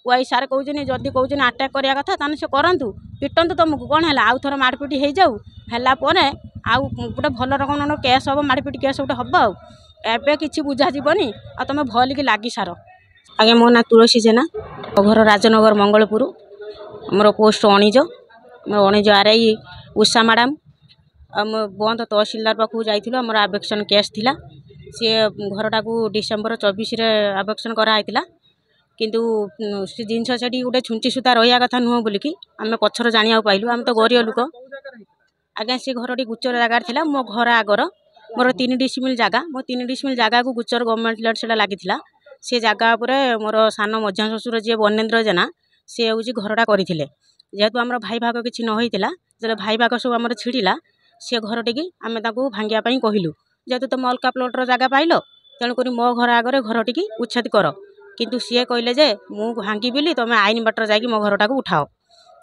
Y सार कहते जदि कहते आटाक करवा कथा ताने से करतु पिटंतु तुमको कौन है आउ थर मारपिट हो जाऊ है आउ गोटे भल रकम केस हम मारपिट केस गोटे हम आए कि बुझा जीवनी आ तुम भल की लगी सार आज्ञा मो ना तुलसी जेना घर राजनगर मंगलपुर मोर पोस्ट अणिज मोर अणिज आरआई उषा मैडम बंद तहसिलदार पाखु जाइथिलो हमर आवेक्षण केस थिला सी घरटा को डिसेम्बर 24 रे आवेक्षण कराइला किंतु से जिनस से गोटे छुंची सूता रहा कथा नुह बोलिकी आम पछर जाना पाइलु आम तो गरीब लोक आज्ञा सी घर गुचर जगार थिला मो घर आगर मोर 3 डिसिमिल जगह मो 3 डिसिमिल जगह को गुचर गवर्नमेंट लैंड से लगी से जगह पर मोर सान मझा शशुर जी बनेन्द्र जेना सी हूँ घरटा करते जेहेतु आम भाई भाग किसी न होता जो भाई भाग सब आम छिड़ा सी घर टी आम भांगापी कहलु जेहेतु तुम अलका प्लॉटर जगह पाइल तेणुक मो घर आगे घर टी उच्छेद कर किंतु सी कहले जे मु भांगी तुम आईन बाटर जा मो घरटा को उठाओ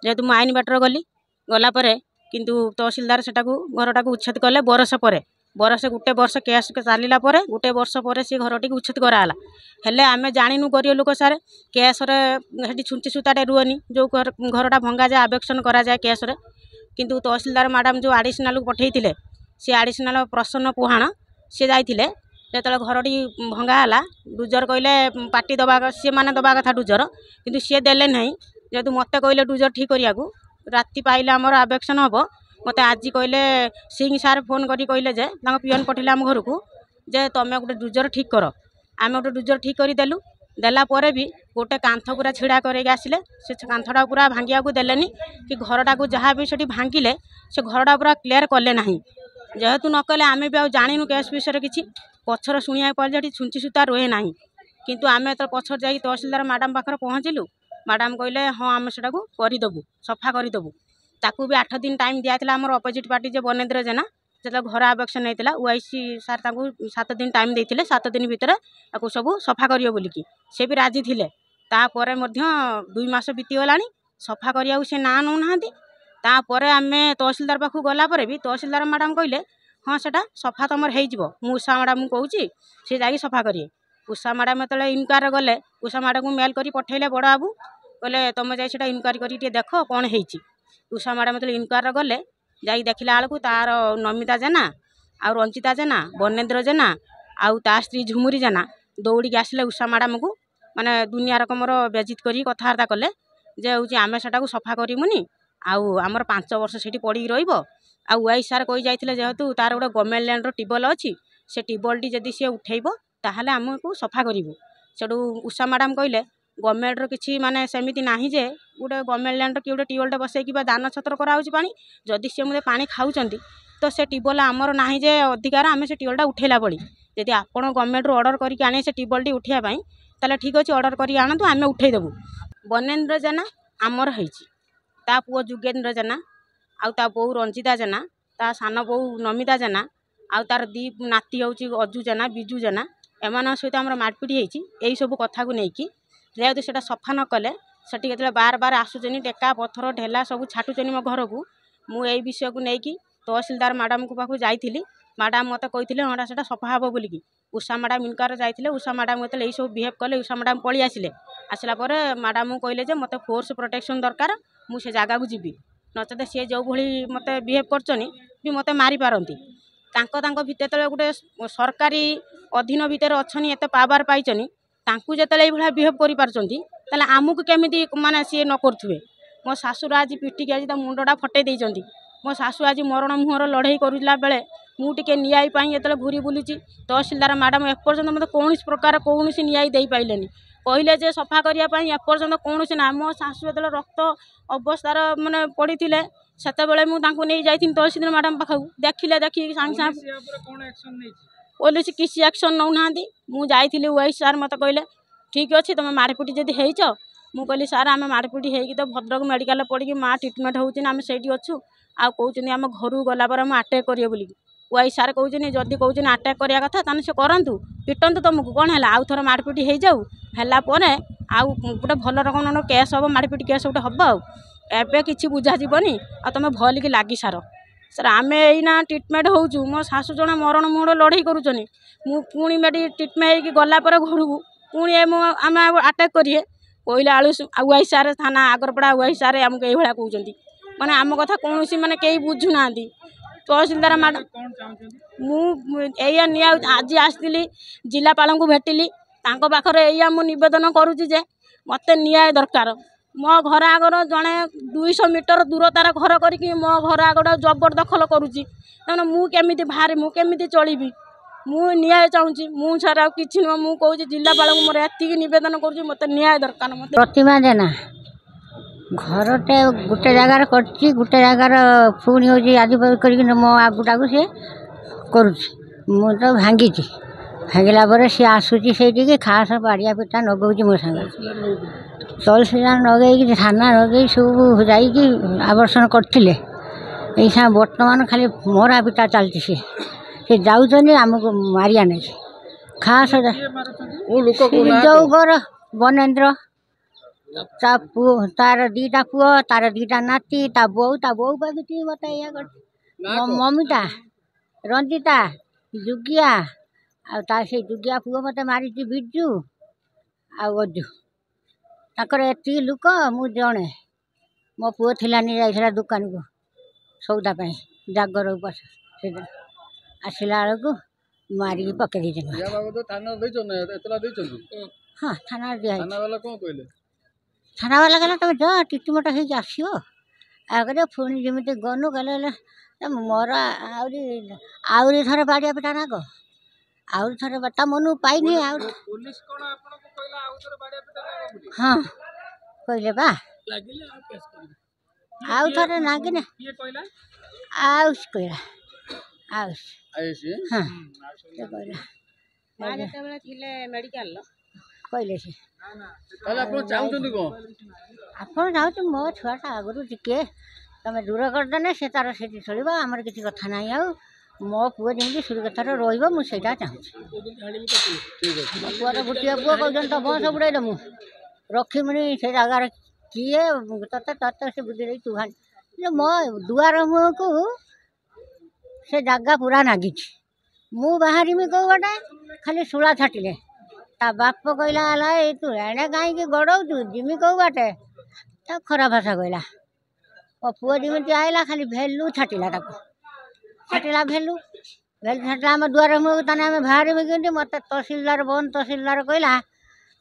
जेहेतु मुझे आईन बाटर गली गलापर किंतु तहसिलदार से घरटा को उच्छेद कले बरस गोटे वर्ष केस चलला गोटे वर्ष पर सी घर टी उच्छेद कराला हेले आम जाणीनु गरीब लोक सारे केस छुंची सूताटे रुहनी जो घरटा भंगा जाए आवेक्षण करा जाए केस किंतु तहसिलदार मैडम जो आडिशनाल को पठे सी आडिशनाल प्रसन्न पुहाण सी जाइए जो घरटी भंगाला डुजर कहले पार्टी दबा सी मैंने दबा कथा डुजर किंतु सी देले ना जेहेतु मत कहले डुजर ठीक करिया राति पाइले आमर आवेक्षण हम मत आज कहले सिंह सार फोन करी कहले जे पीएन पठेले आम घर को जे तुम गोटे डुजर ठीक कर आम गोटे डुजर ठीक करदेलु देलापर भी गोटे कांथ पूरा छिड़ा करके आसिले से कांथटा पूरा भांगिया को देलेनी कि घरटा को जहाँ भी से भांगिले से घरटा पूरा क्लीयर कले ना जेहेतु न कले आम भी जाणीनु केस विषय किसी पछर शुणा पड़े छुंची सूता रोए ना किंतु आम तो पछर जा तहसिलदार मैडम पाखे पहुँचलु मैडम कहले हाँ आम से करदेबू सफा करदेबू ताकू भी 8 दिन टाइम दिया आम अपोजिट पार्टी जो बनेन्द्र जेना जो घर आवेक्षण होता ओआईसी सार 7 दिन टाइम देते 7 दिन भितर सब सफा करियो बोलिकी से भी राजी थे तापर 2 मास बीतीगला सफा करिया से ना नौ तापर आम तहसिलदार पाखु गलापर भी तहसिलदार मैडम कहले हाँ सेटा सफा तुम हो उषा मैडम कहूँ सी जा सफा करिए उषा मैडम जो इनक्वारी गले उषा मैडम को मेल कर पठेले बड़ बाबू कहले तुम जा इनक्वारी कर देख कौन है उषा मैडम जो इनक्वारी गले जा देखला बेलू तार नमिता जेना आ रंजिता जेना बनेन्द्र जेना आउ ता स्त्री झुमुरी जेना दौड़ी आसिले उषा मैडम को माने दुनिया रकमर बेजित करी कथबार्ता कले जे हूँ आम से सफा करमुनी आउ आमर 5 वर्ष से पड़ी रही सार कही जाइए जेहेतु तार गोटे गवर्नमेंट लैंड टिबल अच्छी से टिबल जदि सी उठेब ताहले आमको सफा करूँ सेठू उषा मैडम कहले गवर्नमेंट किसी माने सेमिति नाही जे गोटे गवर्नमेंट लैंड कि गोटे टिबलटे बसैकी दान छत्र कराऊँ पानी जदि सी मुझे पानी खाऊँच तो से टिबल आमर नाही जे अधिकार आम से टिबलटा उठेला बड़ी जदि आपण गवर्नमेंट ऑर्डर करके आने से टिबलटी उठाइबाई ताले ठीक अच्छे ऑर्डर करी आणतु आम उठेदेबू बनेन्द्र जेना आमर होइछि ता पुओ जुगेन्द्र जेना आउ ता बो रंजिता जेना ता सान बो नमिता जेना आउ तार 2 नाती होउछि अजू जेना बिजू जेना एमान सहित आमर मारपिट होइछि एई सब कथा को नेकी जेहेतु सेटा सफा न कले सेठी केतले बार बार आसुचनी टेका पत्थर ढेला सब छाटुचनी मो घर को मु एई विषय को नेकी तहसिलदार मैडम को पाखु जाइथिली मैडम मत कही हाँ से सफा हे बोलिकी उषा मैडम इनकार जाते उषा मैडम ये सब बिहेव कले उषा मैडम पलि आसिले आसला मैडम को कहले मत फोर्स प्रोटेक्शन दरकार मुझे जगह को जीवी नचते सी जो भाई मत बिहेव करचनी भी मत मारी पारती भितर गोटे सरकारी अधीन भितर अच्छी एत पावर पाइचनी तांकु जतले भाया बिहेव कर पार्टी आमको केमी माने सी न करुवे मो शाशुर आज पिटिकी आज मुंडा फटे देइचंती मो शाशु आज मरण मुहर लड़ाई करुला बेले मुझे न्याय जो घूरी बुलूची तहसिलदार मैडम एपर्यंत मत कौन प्रकार कौन न्याय दे पाइले कहले जे सफा करने एपर्यंत कौन ना मो शाशु जो रक्त अवस्थार मानने पड़ी थे से मुझे नहीं जाती तहसिलदार मैडम पाखु देखिले देखिए सांगे सांगे पुलिस किसी एक्शन नौना मुझे ओआई सार मत कहले ठीक अच्छे तुम मारपिट जदि होइच मु कहली सार आम मारपिट होगी तो भद्रक मेडिकल पड़ी माँ ट्रिटमेंट होती आम से अच्छु आ कहते आम घर गलापर मुझे आटाक करिए बोली वाई सार कहते जदि कहते आटाक करवा कथा ताने से करतु पिटंतु तुमको कौन है आउ थर मारपिट हो जाऊ आउ गोटे भल रकम केस हम मारपिट केस गोटे हम आए कि बुझा जीवनी आ तुम भल की लगी सार सर आम एना ट्रिटमेंट हो मो शाशु जन मरण मुहर लड़ाई करुचनी पुणी मेडी ट्रिटमेंट गलापर घर को पुणी आम आटाक करिए कोईला आलू आउआई सारे थाना आगरपड़ा आउआई सारे आमको ये भाया कहते माने आम कथा कौन माने कई बुझुना तहसीलदार मैडम मुझे निया आज आसती जिलापाल को भेटिली पाखे या नवेदन करुच्ची जे मत न्याय दरकार मो घर आगर जड़े 200 मीटर दूरतार घर करके मो घर आगर जबरदखल करुच्ची तेना मुझे बाहर मुझे चलबी मु न्याय चाहूँगी मुझे कि नुह मुझे जिलापाल को मोर एति नवेदन करुच्ची मत न्याय दरकार मत प्रतिमा जेना घरटे गोटे जगार कर गोटे जगार पुणी हूँ आज कर मो आगुटा को सी कर तो भांगी भांगला पर सी आसूची से खास बाड़िया पिटा नगौची मो सागर तहसीलदार नगे थाना नगे सब जा आवर्षण करते बर्तमान खाली मरा पिटा चलती से जाऊँ आमको मारिया नहीं खास जो घर बनेन्द्र तार दीटा पुओ तार दीटा नाती ता बो भी मत मम्मीटा रंजिता जुगिया से जुगिया पुओ मत मारी बिजू आजू ताकर एति लुक मु जड़े मो पुओ थिलानी जाइला दुकान को सौदापाई जागर उपास से आसला बेलू मारिकी पकई हाँ थाना दिया थाना वाला कहला तुम जा टिटमट हो आसो आगे पुणी जमी गनु कहले मोर आहरी थर बाड़िया पिटा नाग आहरी थर ता मन पाइनी हाँ कहले बा आउ थे नागिन आउस कहला आउस हाँ मेडिकल कहले से आप चाहूँ मो छुआटा आगु टिके तुम दूर करदे से तार से चलो आमर किसी कथा ना आउ मो पुओ जमी सुरक्षार रोजा चाहूँ पुआर गोटे पुओ कहते तो बस बुड़े देमु रखीमुनि से जगार किए ते से बुद्धि तू भाई मो दुआर मुह को से जगह पूरा नागी मु बाहरी कौ गटे खाली शुला छाटिले ता बाप कहला तू एणे कहीं गड़ाऊ जिमी कौ बाटे तो खरा भाषा कहला मो पुओ जमी आईला खाली भेलु छाटिला छाटिला भेलु छाटिला आम दुआर मुह ताने आम बाहरी कि मत तहसीलदार बन तहसीलदार कहला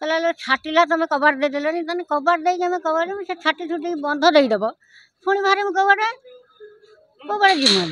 कहला छाटिला तुम कबाड़ देदेल तेने कबाड़ दे कबाड़ से छाटी छुटी बंध देदेव पुणी बाहरी कबाड़े कबाड़े जीवन।